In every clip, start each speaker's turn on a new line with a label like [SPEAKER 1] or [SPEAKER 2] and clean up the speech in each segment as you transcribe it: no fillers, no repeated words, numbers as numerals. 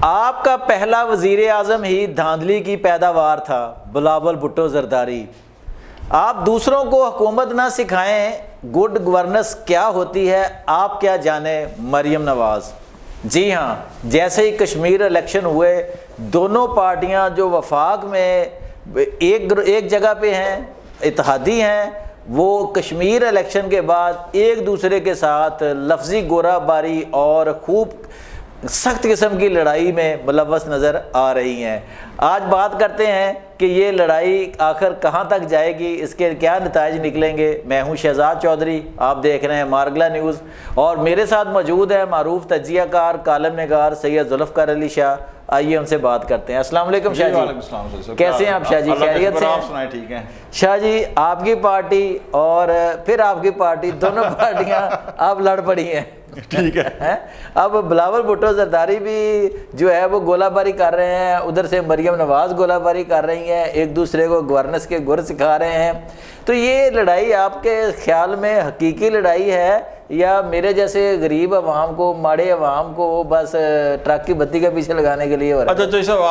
[SPEAKER 1] آپ کا پہلا وزیر اعظم ہی دھاندلی کی پیداوار تھا، بلاول بھٹو زرداری۔ آپ دوسروں کو حکومت نہ سکھائیں گڈ گورننس کیا ہوتی ہے، آپ کیا جانیں مریم نواز۔ جی ہاں، جیسے ہی کشمیر الیکشن ہوئے، دونوں پارٹیاں جو وفاق میں ایک جگہ پہ ہیں، اتحادی ہیں، وہ کشمیر الیکشن کے بعد ایک دوسرے کے ساتھ لفظی گورا باری اور خوب سخت قسم کی لڑائی میں ملوث نظر آ رہی ہیں۔ آج بات کرتے ہیں کہ یہ لڑائی آخر کہاں تک جائے گی، اس کے کیا نتائج نکلیں گے۔ میں ہوں شہزاد چودھری، آپ دیکھ رہے ہیں مارگلا نیوز، اور میرے ساتھ موجود ہے معروف تجزیہ کار، کالم نگار سید ذوالفقار علی شاہ۔ آئیے ان سے بات کرتے ہیں۔ السلام علیکم شاہ جی، کیسے ہیں آپ شاہ جی؟ خیریت سے ہیں؟
[SPEAKER 2] ٹھیک ہے
[SPEAKER 1] شاہ جی، آپ کی پارٹی اور پھر آپ کی پارٹی، دونوں پارٹیاں آپ لڑ پڑی ہیں،
[SPEAKER 2] ٹھیک ہے۔
[SPEAKER 1] اب بلاول بھٹو زرداری بھی جو ہے وہ گولہ باری کر رہے ہیں، ادھر سے مریم نواز گولہ باری کر رہی ہیں، ایک دوسرے کو گورننس کے گر سکھا رہے ہیں۔ تو یہ لڑائی آپ کے خیال میں حقیقی لڑائی ہے یا میرے جیسے غریب عوام کو، ماڑے عوام کو بس ٹرک کی بتی کے پیچھے لگانے کے لیے ہو رہا ہے؟
[SPEAKER 2] اچھا جی صاحب،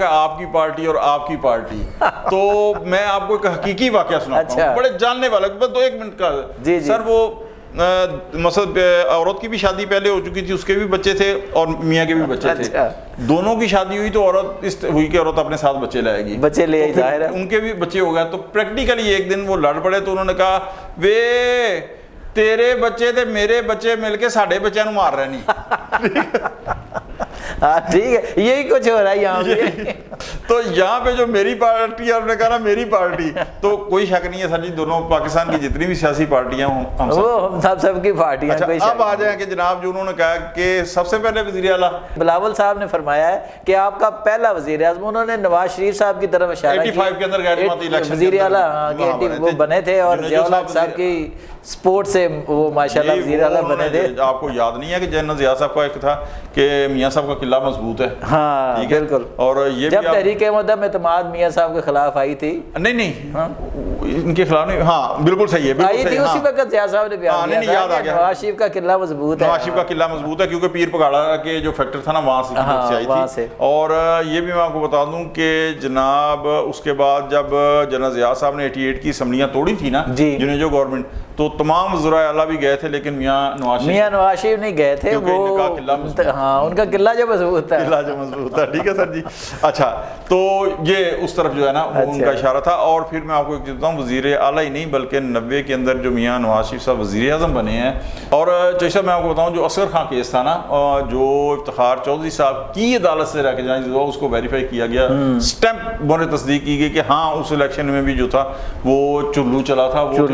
[SPEAKER 2] آپ کی پارٹی اور آپ کی پارٹی، تو میں آپ کو ایک حقیقی واقعہ سناتا ہوں، بڑے جاننے والا، بس 2-1 منٹ کا۔
[SPEAKER 1] جی
[SPEAKER 2] سر وہ مثلا عورت کی بھی شادی پہلے ہو چکی تھی، اس کے بھی بچے تھے اور میاں کے بھی بچے تھے، دونوں کی شادی ہوئی تو عورت اس ہوئی کہ عورت اپنے ساتھ بچے لائے گی،
[SPEAKER 1] بچے لے آئی، ظاہر ہے
[SPEAKER 2] ان کے بھی بچے ہو گئے۔ تو پریکٹیکلی ایک دن وہ لڑ پڑے تو انہوں نے کہا وے تیرے بچے تے میرے بچے مل کے ساڈے بچوں نوں مار رہے نہیں۔
[SPEAKER 1] ہاں ٹھیک ہے، یہی کچھ ہو رہا ہے یہاں پہ۔
[SPEAKER 2] تو یہاں پہ جو میری پارٹی، آپ نے کہا نا میری پارٹی، تو کوئی شک نہیں ہے سر جی، دونوں پاکستان کی جتنی بھی سیاسی پارٹیاں ہوں
[SPEAKER 1] ہم سب کی پارٹیاں۔
[SPEAKER 2] اب آ جائیں کہ جناب جو انہوں نے کہا کہ سب سے پہلے وزیر اعلیٰ
[SPEAKER 1] بلاول صاحب نے فرمایا ہے کہ آپ کا پہلا وزیر اعظم، انہوں نے نواز شریف صاحب کی طرف اشارہ کیا،
[SPEAKER 2] 85 کے اندر غیر جماعتی الیکشن
[SPEAKER 1] وزیر اعلیٰ وہ بنے تھے، اور ضیاء الحق صاحب کی سپورٹ سے وہ ماشاءاللہ وزیر اعلیٰ بنے تھے۔
[SPEAKER 2] آپ کو یاد نہیں ہے کہ جنرل ضیاء صاحب کا ایک تھا کہ میاں صاحب کا قلعہ مضبوط ہے؟
[SPEAKER 1] ہاں بالکل،
[SPEAKER 2] اور یہ
[SPEAKER 1] جب تحریک مدم اعتماد میاں صاحب کے خلاف آئی تھی،
[SPEAKER 2] نہیں ان کے خلاف نہیں، ہاں بالکل صحیح ہے،
[SPEAKER 1] آئی تھی، اسی وقت ضیاء صاحب نے بیان دیا تھا کہ نواز شریف کا قلعہ مضبوط ہے،
[SPEAKER 2] نواز شریف کا قلعہ مضبوط ہے، کیونکہ پیر پگاڑا کے جو فیکٹر تھا نا وہاں سے آئی تھی۔ اور یہ بھی میں آپ کو بتا دوں کہ جناب اس کے بعد جب جنرل ضیاء صاحب نے 88 کی اسمبلیاں توڑی تھی نا، جنہیں جو گورنمنٹ، تو تمام وزرائے اعلیٰ بھی گئے تھے، لیکن میاں نواز شریف نہیں گئے تھے، وہ
[SPEAKER 1] ہاں ان کا قلعہ جو مضبوط ہے،
[SPEAKER 2] قلعہ جو مضبوط تھا۔ ٹھیک ہے سر جی، اچھا تو یہ اس طرف جو ہے نا ان کا اشارہ تھا۔ اور پھر میں آپ کو ایک چیز بتاؤں، وزیر اعلیٰ ہی نہیں بلکہ 90 کے اندر جو میاں نواز شریف صاحب وزیر اعظم بنے ہیں، اور جیسا میں آپ کو بتاؤں جو اصغر خان کیس تھا نا، جو افتخار چودھری صاحب کی عدالت سے رہ کے جائیں اس کو ویریفائی کیا گیا، اسٹیمپ بورے تصدیق کی گئی کہ ہاں اس الیکشن میں بھی جو تھا وہ چلو چلا تھا، وہ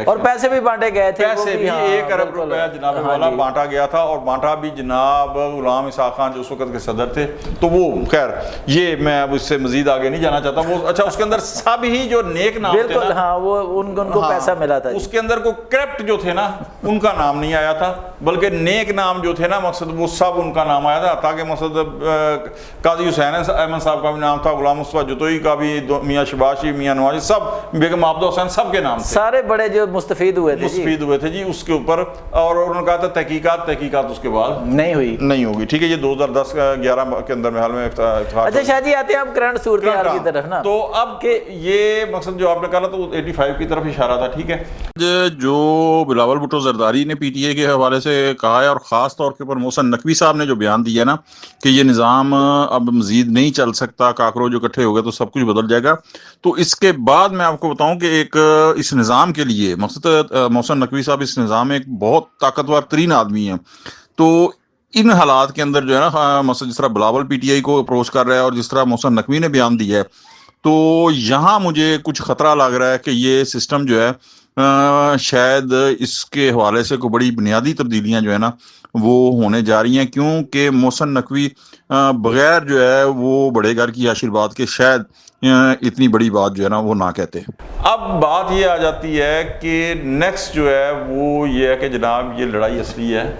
[SPEAKER 1] اور پیسے بھی بانٹے گئے تھے،
[SPEAKER 2] پیسے بھی 1 ارب روپیہ جناب والا بانٹا گیا تھا، اور بانٹا بھی جناب غلام اسحاق خان جو اس وقت کے صدر تھے۔ تو وہ خیر یہ میں اب اس سے مزید آگے نہیں جانا چاہتا، وہ اچھا اس کے اندر سب ہی جو نیک نام تھے
[SPEAKER 1] بالکل، ہاں وہ ان کو پیسہ ملا تھا،
[SPEAKER 2] اس کے اندر کو کرپٹ جو تھے نا ان کا نام نہیں آیا تھا، بلکہ نیک نام جو تھے نا مقصد وہ سب ان کا نام آیا تھا، تاکہ مقصد قاضی حسین احمد صاحب کا بھی نام تھا، غلام مصطفیٰ جتوئی کا بھی، میاں شباز شریف، میاں نواز، سب بیگم عابدہ حسین، سب کے نام تھے،
[SPEAKER 1] سارے بڑے جو مستفید ہوئے
[SPEAKER 2] تھے جی اس کے اوپر۔ اور انہوں نے کہا تھا تحقیقات اس کے بعد نہیں ہوگی۔ ٹھیک ہے، یہ 2010-11 کے اندر محل میں۔
[SPEAKER 1] اچھا شاہ جی، آتے ہیں ہم کرنٹ صورتحال کی طرف نا،
[SPEAKER 2] تو اب کہ یہ مقصد جو آپ نے کہا تو 85 کی طرف اشارہ تھا۔ ٹھیک ہے، جو بلاول بھٹو زرداری نے پی ٹی اے کے حوالے سے کہا ہے، اور خاص طور کے اوپر محسن نقوی صاحب نے جو بیان دیا نا کہ یہ نظام اب مزید نہیں چل سکتا، کاکروچ اکٹھے ہو گئے تو سب کچھ بدل جائے گا، تو اس کے بعد میں آپ کو بتاؤں کہ ایک اس نظام کے لیے مقصد محسن نقوی صاحب اس نظام میں ایک بہت طاقتور ترین آدمی ہیں، تو ان حالات کے اندر جو ہے نا مثلا جس طرح بلاول پی ٹی آئی کو اپروچ کر رہا ہے اور جس طرح محسن نقوی نے بیان دیا ہے، تو یہاں مجھے کچھ خطرہ لگ رہا ہے کہ یہ سسٹم جو ہے شاید اس کے حوالے سے کوئی بڑی بنیادی تبدیلیاں جو ہے نا وہ ہونے جا رہی ہیں، کیونکہ محسن نقوی بغیر جو ہے وہ بڑے گھر کی آشیرواد کے شاید اتنی بڑی بات جو ہے نا وہ نہ کہتے۔ اب بات یہ آ جاتی ہے کہ نیکسٹ جو ہے وہ یہ ہے کہ جناب یہ لڑائی اصلی ہے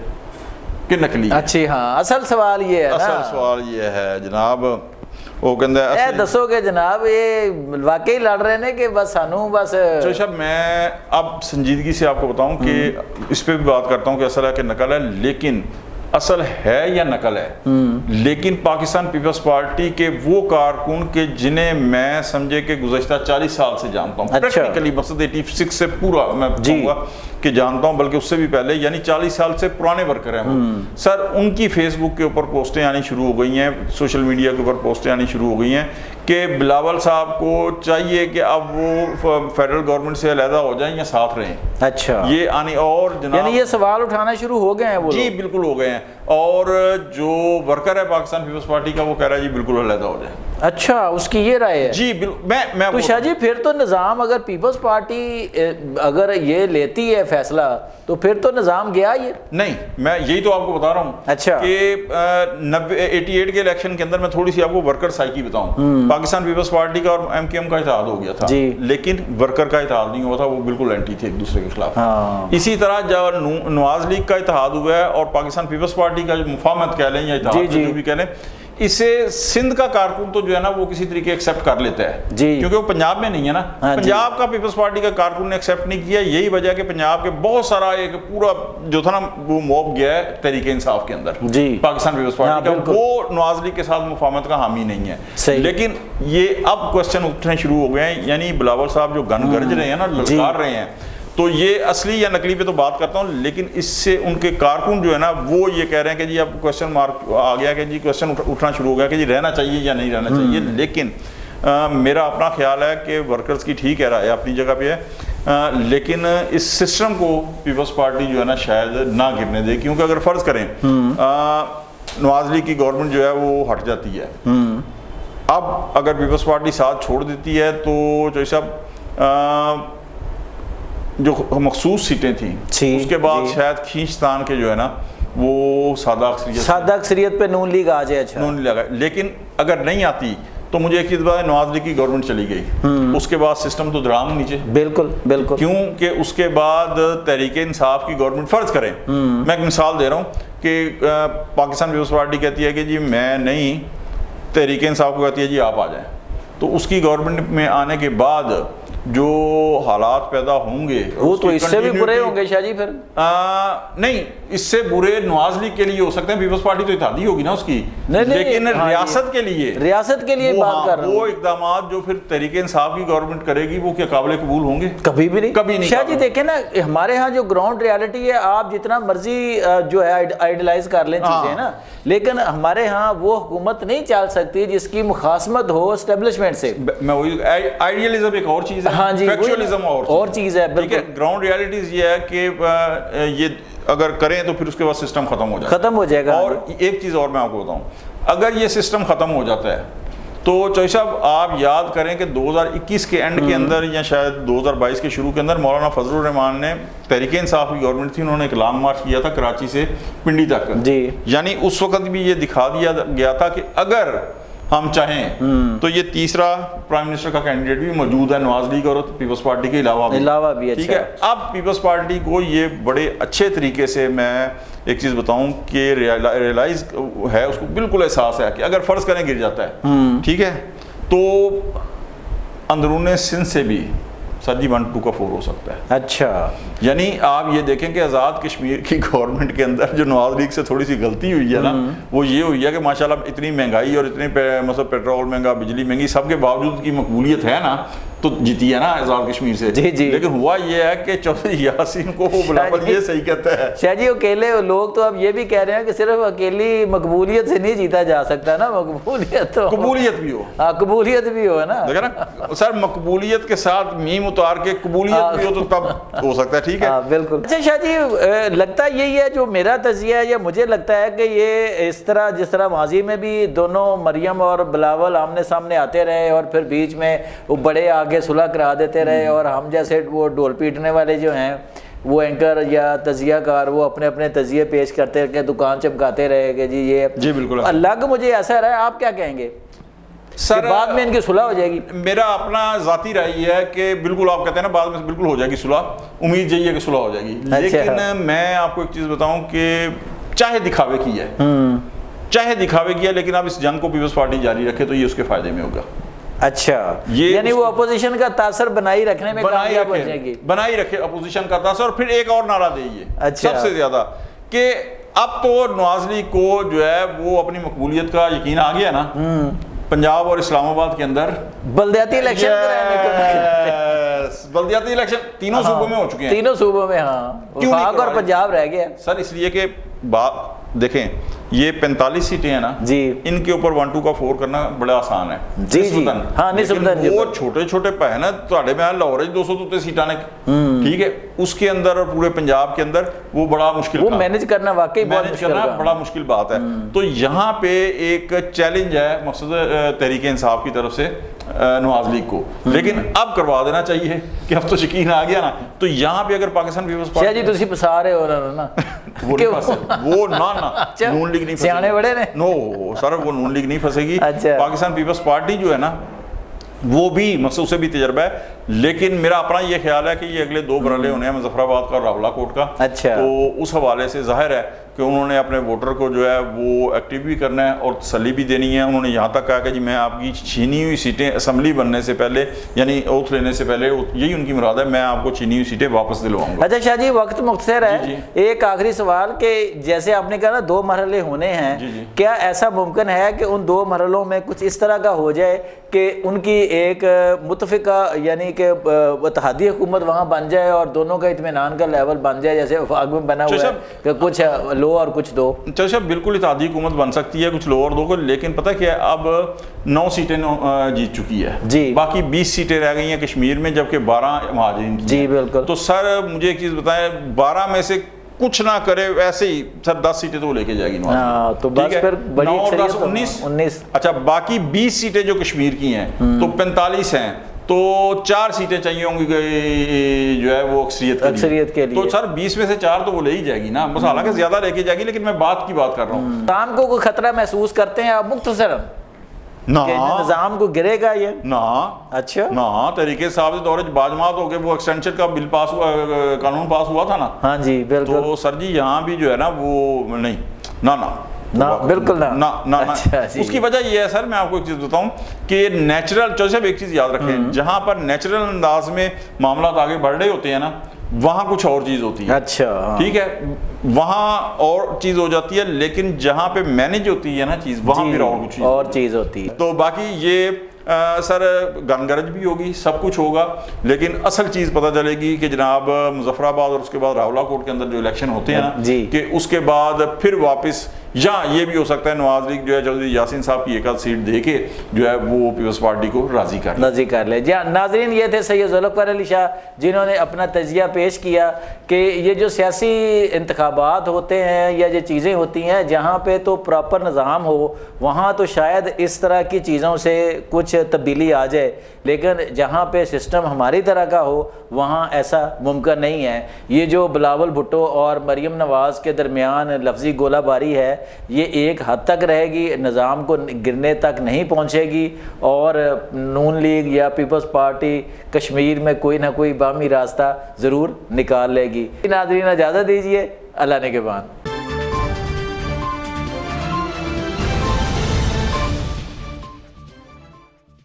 [SPEAKER 2] کہ نقلی ہے؟
[SPEAKER 1] اچھی ہاں، اصل سوال یہ ہے،
[SPEAKER 2] اصل سوال یہ ہے جناب، وہ کہندہ ہے
[SPEAKER 1] اے دسو کہ جناب یہ واقعی لڑ رہے ہیں کہ بس سانوں بس۔
[SPEAKER 2] صاحب میں اب سنجیدگی سے آپ کو بتاؤں کہ اس پہ بھی بات کرتا ہوں کہ اصل ہے کہ نقل ہے، لیکن اصل ہے یا نقل ہے، لیکن پاکستان پیپلز پارٹی کے وہ کارکن کہ جنہیں میں سمجھے کہ گزشتہ 40 سال سے جانتا ہوں، پریکٹیکلی مقصد 86 سے پورا میں کہوں گا کہ جانتا ہوں، بلکہ اس سے بھی پہلے، یعنی 40 سال سے پرانے ورکر ہیں وہ سر، ان کی فیس بک کے اوپر پوسٹیں آنی شروع ہو گئی ہیں، سوشل میڈیا کے اوپر پوسٹیں آنی شروع ہو گئی ہیں کہ بلاول صاحب کو چاہیے کہ اب وہ فیڈرل گورنمنٹ سے علیحدہ ہو جائیں یا ساتھ رہیں۔
[SPEAKER 1] اچھا،
[SPEAKER 2] یہ آنی، اور جناب
[SPEAKER 1] یعنی یہ سوال اٹھانا شروع ہو گئے ہیں وہ؟
[SPEAKER 2] جی بالکل ہو گئے ہیں، اور جو ورکر ہے پاکستان پیپلز پارٹی کا وہ کہہ رہا ہے جی بالکل علیحدہ ہو جائے۔
[SPEAKER 1] اچھا، اس کی یہ رائے ہے؟
[SPEAKER 2] جی میں
[SPEAKER 1] تو شاہ جی پھر تو نظام، اگر پیپلز پارٹی اگر یہ لیتی ہے فیصلہ تو پھر تو نظام گیا یہ؟
[SPEAKER 2] نہیں، میں یہی تو آپ کو بتا رہا ہوں۔
[SPEAKER 1] اچھا،
[SPEAKER 2] کہ 88 کے الیکشن کے اندر میں تھوڑی سی آپ کو ورکر سائیکی بتاؤں، پاکستان پیپلز پارٹی کا اور MKM کا اتحاد ہو گیا تھا، لیکن ورکر کا اتحاد نہیں ہوا تھا، وہ بالکل اینٹی تھے ایک دوسرے کے خلاف۔ اسی طرح جب نواز لیگ کا اتحاد ہوا ہے اور پاکستان پیپلز پارٹی کا جو مفاہمت کہہ لیں یا اتحاد جو بھی کہہ لیں، اسے سندھ کا کارکن تو جو ہے نا وہ کسی طریقے ایکسیپٹ کر لیتا ہے، کیونکہ وہ پنجاب میں نہیں ہے نا۔ پنجاب کا پیپلز پارٹی کا کارکن نے ایکسیپٹ نہیں کیا، یہی وجہ کہ پنجاب کے بہت سارا ایک پورا جو تھا نا وہ موب گیا ہے تحریک انصاف کے اندر، پاکستان پیپلز پارٹی کا، وہ نواز لیگ کے ساتھ مفاہمت کا حامی نہیں ہے۔ لیکن یہ اب کوسچن اٹھنے شروع ہو گئے ہیں، یعنی بلاول صاحب جو گن گرج رہے ہیں نا، للکار رہے ہیں، تو یہ اصلی یا نقلی پہ تو بات کرتا ہوں، لیکن اس سے ان کے کارکن جو ہے نا وہ یہ کہہ رہے ہیں کہ جی اب کوسچن مارک آ گیا، کہ جی کوسچن اٹھنا شروع ہو گیا کہ جی رہنا چاہیے یا نہیں رہنا چاہیے۔ لیکن میرا اپنا خیال ہے کہ ورکرز کی ٹھیک ہے رائے اپنی جگہ پہ ہے، لیکن اس سسٹم کو پیپلز پارٹی جو ہے نا شاید نہ گرنے دے، کیونکہ اگر فرض کریں نواز لیگ کی گورنمنٹ جو ہے وہ ہٹ جاتی ہے، اب اگر پیپلز پارٹی ساتھ چھوڑ دیتی ہے تو جو صاحب جو مخصوص سیٹیں تھیں اس کے بعد شاید کھینچتان کے جو ہے نا وہ سادہ اکثریت
[SPEAKER 1] پہ نون لیگ آ جائے،
[SPEAKER 2] نون لیگ آ، لیکن اگر نہیں آتی تو مجھے ایک چیز بات ہے، نواز لیگ کی گورنمنٹ چلی گئی، اس کے بعد سسٹم تو درام نیچے، بالکل بالکل، کیونکہ اس کے بعد تحریک انصاف کی گورنمنٹ، فرض کریں میں ایک مثال دے رہا ہوں کہ پاکستان پیپلز پارٹی کہتی ہے کہ جی میں نہیں، تحریک انصاف کو کہتی ہے جی آپ آ جائیں، تو اس کی گورنمنٹ میں آنے کے بعد جو حالات پیدا ہوں گے
[SPEAKER 1] وہ تو اس سے بھی برے ہوں گے شاہ جی پھر؟
[SPEAKER 2] نہیں، اس سے برے نواز لیگ کے لیے ہو سکتے ہیں، پیپلز پارٹی تو اتحادی ہوگی نا اس کی، لیکن ریاست کے لیے بات کر رہا ہوں، وہ اقدامات جو پھر تحریک انصاف کی گورنمنٹ کرے گی وہ کیا قابل قبول ہوں گے؟
[SPEAKER 1] کبھی بھی نہیں شاہ جی۔ دیکھیں نا ہمارے ہاں جو گراؤنڈ ریالٹی ہے، آپ جتنا مرضی جو ہے آئیڈیلائز کر لیں چیزیں نا، لیکن ہمارے ہاں وہ حکومت نہیں چل سکتی جس کی مخاصمت ہو اسٹیبلشمنٹ سے۔
[SPEAKER 2] میں وہی، آئیڈیالزم ایک اور چیز ہے،
[SPEAKER 1] ہاں جی،
[SPEAKER 2] فیکچوالزم اور چیز ہے، بالکل۔ گراؤنڈ ریالٹیز یہ ہے کہ یہ اگر کریں تو پھر اس کے بعد سسٹم ختم ہو جائے گا۔ اور ایک چیز اور میں آپ کو بتاؤں، اگر یہ سسٹم ختم ہو جاتا ہے تو چوہی صاحب آپ یاد کریں کہ 2021 کے اینڈ کے اندر یا شاید 2022 کے شروع کے اندر مولانا فضل الرحمان نے، تحریک انصاف کی گورنمنٹ تھی، انہوں نے ایک لانگ مارچ کیا تھا کراچی سے پنڈی تک، یعنی اس وقت بھی یہ دکھا دیا گیا تھا کہ اگر ہم چاہیں تو یہ تیسرا پرائم منسٹر کا کینڈیڈیٹ بھی موجود ہے نواز لیگ اور پیپلز پارٹی کے علاوہ بھی، ٹھیک ہے۔ اب پیپلز پارٹی کو یہ بڑے اچھے طریقے سے، میں ایک چیز بتاؤں کہ ریئلائز ہے، اس کو بالکل احساس ہے کہ اگر فرض کریں گر جاتا ہے، ٹھیک ہے، تو اندرون سندھ سے بھی سر جی 1-2 کا 4 ہو سکتا ہے۔
[SPEAKER 1] اچھا،
[SPEAKER 2] یعنی آپ یہ دیکھیں کہ آزاد کشمیر کی گورنمنٹ کے اندر جو نواز لیگ سے تھوڑی سی غلطی ہوئی ہے نا، وہ یہ ہوئی ہے کہ ماشاءاللہ اتنی مہنگائی اور اتنی مطلب پیٹرول مہنگا، بجلی مہنگی، سب کے باوجود کی مقبولیت ہے نا، تو جیتی ہے نا آزاد کشمیر سے۔ لیکن ہوا یہ ہے کہ چودھری یاسین کو وہ بلاول یہ صحیح کہتا ہے
[SPEAKER 1] شاہ جی، اکیلے لوگ تو اب یہ بھی کہہ رہے ہیں کہ صرف اکیلی مقبولیت سے نہیں جیتا جا سکتا نا، مقبولیت تو
[SPEAKER 2] قبولیت بھی ہو،
[SPEAKER 1] قبولیت بھی ہو نا،
[SPEAKER 2] دیکھا نا سر، مقبولیت کے ساتھ میم اتار کے قبولیت بھی ہو تو تب ہو سکتا ہے، ٹھیک ہے،
[SPEAKER 1] بالکل۔ اچھا شاہ جی، لگتا یہی ہے جو میرا تجزیہ ہے، یا مجھے لگتا ہے کہ یہ اس طرح جس طرح ماضی میں بھی دونوں مریم اور بلاول آمنے سامنے آتے رہے اور پھر بیچ میں وہ بڑے آگے صلح کرا دیتے رہے، اور ہم جیسے وہ ڈھول پیٹنے والے جو ہیں وہ اینکر یا تجزیہ کار وہ اپنے اپنے تجزیے پیش کرتے کہ دکان چمکاتے رہے کہ جی یہ
[SPEAKER 2] جی بالکل
[SPEAKER 1] الگ، مجھے ایسا رہا ہے، آپ کیا کہیں گے سر بعد میں ان کی صلح ہو جائے گی؟
[SPEAKER 2] میرا اپنا ذاتی رائے یہ ہے کہ بالکل آپ کہتے ہیں نا بعد میں بالکل ہو جائے گی صلح، امید یہی ہے کہ صلح ہو جائے گی، لیکن میں آپ کو ایک چیز بتاؤں کہ چاہے دکھاوے کی ہے، لیکن آپ اس جنگ کو پیپلز پارٹی جاری رکھے تو یہ اس کے فائدے میں ہوگا۔
[SPEAKER 1] اچھا، یعنی وہ اپوزیشن کا تاثر بنائی رکھنے میں کامیاب ہو جائے گی،
[SPEAKER 2] بنائی رکھے اپوزیشن کا تاثر، اور پھر ایک اور نعرہ دے یہ سب سے زیادہ کہ اب تو نواز لیگ کو جو ہے وہ اپنی مقبولیت کا یقین آ گیا نا، پنجاب اور اسلام آباد کے اندر
[SPEAKER 1] بلدیاتی الیکشن
[SPEAKER 2] بلدیاتی الیکشن تینوں صوبوں میں ہو چکے ہیں،
[SPEAKER 1] تینوں صوبوں میں، ہاں وفاق اور پنجاب رہ گیا
[SPEAKER 2] سر، اس لیے کہ بات دیکھیں یہ 45 سیٹیں ہیں نا
[SPEAKER 1] جی،
[SPEAKER 2] ان کے اوپر 1 2 کا 4 کرنا بڑا آسان ہے
[SPEAKER 1] جی جی ہاں نسبتاً
[SPEAKER 2] وہ چھوٹے چھوٹے پہ نا تھوڑے میں لاہور 200 سیٹاں نے، ٹھیک ہے، اس کے اندر اور پورے پنجاب کے اندر وہ بڑا مشکل،
[SPEAKER 1] وہ مینج کرنا واقعی
[SPEAKER 2] مینج کرنا بڑا مشکل بات ہے۔ تو یہاں پہ ایک چیلنج ہے مقصد تحریک انصاف کی طرف سے نواز لیگ کو، لیکن اب کروا دینا چاہیے کہ اب تو یقین آ گیا نا، تو یہاں پہ اگر پاکستان پیپلز
[SPEAKER 1] شاہ جی تسی پسا رہے ہو نا
[SPEAKER 2] وہ نہ نون لیگ نہیں
[SPEAKER 1] سیانے بڑے نے،
[SPEAKER 2] نو سر وہ نون لیگ نہیں پھنسے گی، پاکستان پیپلز پارٹی جو ہے نا وہ بھی مقصد اسے بھی تجربہ ہے، لیکن میرا اپنا یہ خیال ہے کہ یہ اگلے 2 مرحلے ہونے ہیں مظفر آباد کا اور راولہ کوٹ کا، تو اس حوالے سے ظاہر ہے کہ انہوں نے اپنے ووٹر کو جو ہے وہ ایکٹیو بھی کرنا ہے اور تسلی بھی دینی ہے۔ انہوں نے یہاں تک کہا کہ جی میں آپ کی چھینی ہوئی سیٹیں اسمبلی بننے سے پہلے یعنی اوتھ لینے سے پہلے، یہی ان کی مراد ہے، میں آپ کو چھینی ہوئی سیٹیں واپس دلواؤں گا۔
[SPEAKER 1] اچھا شاہ جی وقت مختصر ہے، ایک آخری سوال کہ جیسے آپ نے کہا نا 2 مرحلے ہونے ہیں، کیا ایسا ممکن ہے کہ ان 2 مرحلوں میں کچھ اس طرح کا ہو جائے کہ ان کی ایک متفقہ یعنی کہ اتحادی حکومت وہاں بن جائے اور دونوں کا اطمینان کا لیول بن جائے جیسے وفاق میں بنا ہوا ہے کہ کچھ لو اور کچھ دو؟
[SPEAKER 2] چل بالکل اتحادی حکومت بن سکتی ہے، کچھ لو اور دو کو، لیکن پتہ کیا ہے اب 9 سیٹیں جیت چکی ہے جی، باقی 20 سیٹیں رہ گئی ہیں کشمیر میں، جبکہ 12 مہاجرین کی
[SPEAKER 1] جی بالکل۔
[SPEAKER 2] تو سر مجھے ایک چیز بتائیں، 12 میں سے کچھ نہ کرے ویسے ہی سر 10 سیٹیں تو وہ لے کے جائے گی
[SPEAKER 1] تو بس پھر بڑی
[SPEAKER 2] 19 اچھا باقی 20 سیٹیں جو کشمیر کی ہیں تو 45 ہیں، تو 4 سیٹیں چاہیے ہوں گی جو ہے وہ اکثریت کے لیے، تو سر 20 میں سے 4 تو وہ لے ہی جائے گی نا، بس حالانکہ زیادہ لے کے جائے گی، لیکن میں بات کی بات کر رہا ہوں۔
[SPEAKER 1] نظام کو کوئی خطرہ محسوس کرتے ہیں آپ مختصراً کہ نظام کو گرے گا یہ؟
[SPEAKER 2] نہ
[SPEAKER 1] اچھا
[SPEAKER 2] نہ، طریقے صاحب سے دورے باجماعت ہو کے وہ ایکسٹینشن کا بل پاس ہوا، قانون پاس ہوا تھا نا،
[SPEAKER 1] ہاں جی بالکل،
[SPEAKER 2] تو سر جی یہاں بھی جو ہے نا وہ نہیں، نہ
[SPEAKER 1] بالکل نہ،
[SPEAKER 2] اس کی وجہ یہ ہے سر، میں آپ کو ایک چیز بتاؤں کہ نیچرل چوائس، ایک چیز یاد رکھیں، جہاں پر نیچرل انداز میں معاملات آگے بڑھ رہے ہوتے ہیں نا وہاں کچھ اور چیز ہوتی ہے،
[SPEAKER 1] اچھا
[SPEAKER 2] ٹھیک ہے، وہاں اور چیز ہو جاتی ہے، لیکن جہاں پہ مینج ہوتی ہے نا چیز وہاں پھر اور کچھ
[SPEAKER 1] اور چیز ہوتی ہے۔
[SPEAKER 2] تو باقی یہ سر گن گرج بھی ہوگی، سب کچھ ہوگا، لیکن اصل چیز پتہ چلے گی کہ جناب مظفر آباد اور اس کے بعد راولہ کوٹ کے اندر جو الیکشن ہوتے ہیں نا کہ اس کے بعد پھر واپس، یا یہ بھی ہو سکتا ہے نواز لیگ جو ہے چودھری یاسین صاحب کی 1 سیٹ دے کے جو ہے وہ پیپلز پارٹی کو راضی کر لے۔
[SPEAKER 1] جی ناظرین، یہ تھے سید ذوالفقار علی شاہ جنہوں نے اپنا تجزیہ پیش کیا کہ یہ جو سیاسی انتخابات ہوتے ہیں یا یہ چیزیں ہوتی ہیں جہاں پہ تو پراپر نظام ہو وہاں تو شاید اس طرح کی چیزوں سے کچھ تبدیلی آ جائے، لیکن جہاں پہ سسٹم ہماری طرح کا ہو وہاں ایسا ممکن نہیں ہے۔ یہ جو بلاول بھٹو اور مریم نواز کے درمیان لفظی گولہ باری ہے یہ ایک حد تک رہے گی، نظام کو گرنے تک نہیں پہنچے گی، اور نون لیگ یا پیپلز پارٹی کشمیر میں کوئی نہ کوئی باہمی راستہ ضرور نکال لے گی۔ ناظرین اجازت دیجیے، اللہ نگہبان۔